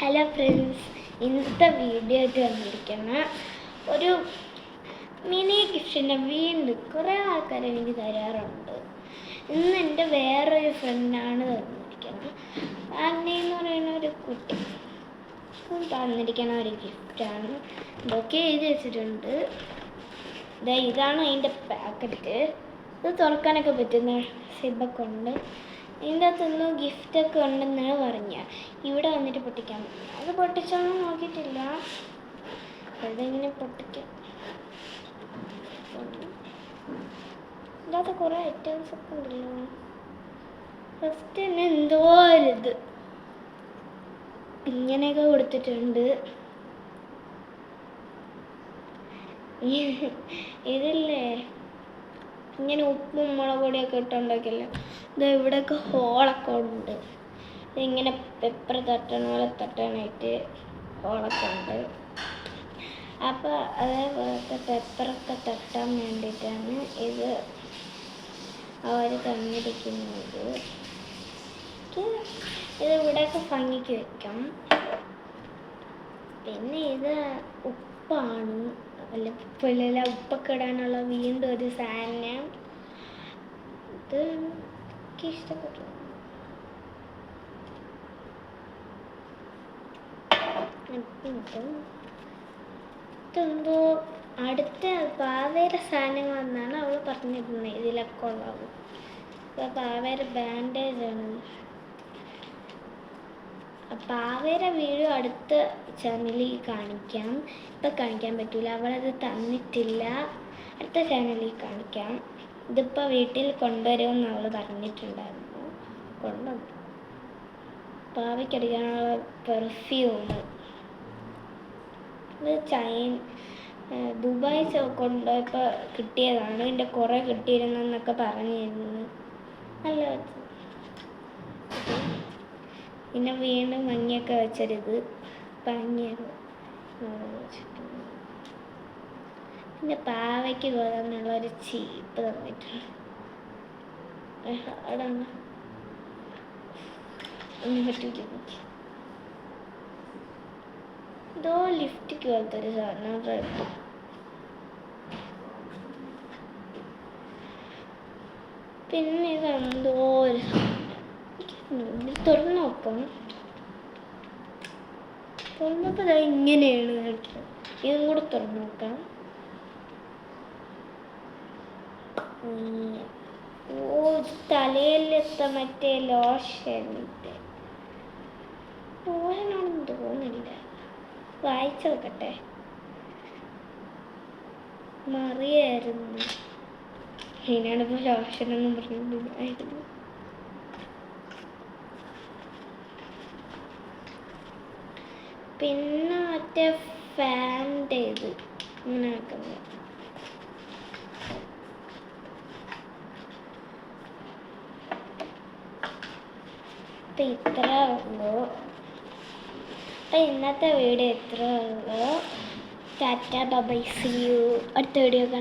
Hello friends, ഇന്നത്തെ video ആയിട്ട് വന്നിരിക്കുന്ന ഒരു മിനി ഗിഫ്റ്റിൻ്റെ വീണ്ടും കുറേ ആൾക്കാർ എനിക്ക് തരാറുണ്ട്. ഇന്ന് എൻ്റെ വേറൊരു ഫ്രണ്ടാണ് തന്നിരിക്കുന്നത്. ആന്റി എന്ന് പറയുന്ന ഒരു കുട്ടി തന്നിരിക്കുന്ന ഒരു ഗിഫ്റ്റാണ്. ഇതൊക്കെ എഴുതി വെച്ചിട്ടുണ്ട്. ഇതാണ് അതിൻ്റെ പാക്കറ്റ്. ഇത് തുറക്കാനൊക്കെ പറ്റുന്ന സിബൊക്കെ ഉണ്ട്. ഇതിൻ്റെ അകത്തൊന്നും ഗിഫ്റ്റൊക്കെ ഉണ്ടെന്നാണ് പറഞ്ഞത്. ഇവിടെ വന്നിട്ട് പൊട്ടിക്കാൻ പറ്റില്ല. അത് പൊട്ടിച്ചൊന്നും നോക്കിയിട്ടില്ല. അതിങ്ങനെ പൊട്ടിക്കാം. ഇതിൻ്റെ അകത്ത് കുറേ ഐറ്റംസ് ഒക്കെ ഉണ്ടല്ലോ. ഫസ്റ്റ് തന്നെ എന്തോ ഒരിത് ഇങ്ങനെയൊക്കെ കൊടുത്തിട്ടുണ്ട്. ഇതില്ലേ ഇങ്ങനെ ഉപ്പും മുളക് പൊടിയൊക്കെ ഇട്ടുണ്ടാക്കിയല്ലോ. ഇത് ഇവിടെയൊക്കെ ഹോളൊക്കെ ഉണ്ട്. ഇതിങ്ങനെ പെപ്പർ തട്ടണ പോലെ തട്ടാനായിട്ട് ഹോളൊക്കെ ഉണ്ട്. അപ്പോൾ അതേപോലത്തെ പെപ്പറൊക്കെ തട്ടാൻ വേണ്ടിയിട്ടാണ് ഇത് അവർ തന്നിരിക്കുന്നത്. ഇത് ഇവിടെയൊക്കെ ഭംഗിക്ക് വെക്കാം. പിന്നെ ഇത് ഉപ്പാണ്, അല്ല ഉപ്പില്ല, ഉപ്പൊക്കെ ഇടാനുള്ള വീണ്ടും ഒരു സാധനം. ഇത് എനിക്ക് ഇഷ്ടപ്പെട്ടു. ഇതെന്തോ അടുത്ത പാവേര സാധനങ്ങളെന്നാണ് അവൾ പറഞ്ഞിരുന്നത്. ഇതിലൊക്കെ ഉള്ളാവും. ഇപ്പം പാവേര ബാൻഡേജാണ്. പാവേര വീഡിയോ അടുത്ത ചാനലിൽ കാണിക്കാം. ഇപ്പം കാണിക്കാൻ പറ്റില്ല, അവളത് തന്നിട്ടില്ല. അടുത്ത ചാനലിൽ കാണിക്കാം. ഇതിപ്പോൾ വീട്ടിൽ കൊണ്ടുവരുമെന്ന് അവൾ പറഞ്ഞിട്ടുണ്ടായിരുന്നു. കൊണ്ടുവന്നു. പാവയ്ക്കടിക്കാനുള്ള പെർഫ്യൂം. ഇത് ദുബായ് കൊണ്ടുപോയപ്പോൾ കിട്ടിയതാണ്. ഇതിൻ്റെ കുറേ കിട്ടിയിരുന്നെന്നൊക്കെ പറഞ്ഞിരുന്നു. നല്ല പിന്നെ വീണ്ടും മഞ്ഞയൊക്കെ വെച്ചൊരിത് പഞ്ഞിയൊക്കെ വെച്ചിട്ടുണ്ട്. പിന്നെ പാവയ്ക്ക് കോരാനുള്ള ഒരു ചീപ്പ് തന്നിട്ടുണ്ട്. അവിടെ ഒന്നും പറ്റില്ല. എന്തോ ലിഫ്റ്റിക്ക് പോലത്തെ ഒരു സാധനം റെഡ്. പിന്നെ ഇതെന്തോ ഒരു തുറന്നു നോക്കാം. തുറന്നപ്പോൾ ഇങ്ങനെയാണ് കേട്ടോ. ഇതും കൂടെ തുറന്നു നോക്കാം. ഓ, തലയിലെത്ത മറ്റേ ലോഷനാണെന്ന് തോന്നില്ല. വായിച്ചു നോക്കട്ടെ. മറിയായിരുന്നു. ഇതിനാണിപ്പോൾ ലോഷനൊന്നും പറഞ്ഞിട്ടുണ്ടായിരുന്നു. പിന്നെ മറ്റേ ഫാൻ്റെ ഇത് ഇങ്ങനെ ആക്കുന്നത്. അപ്പം ഇത്ര ഉള്ളൂ. അപ്പം ഇന്നത്തെ വീഡിയോ ഇത്ര ഉള്ളൂ. Tata bye, see you. അടുത്ത വീഡിയോ കാണാം.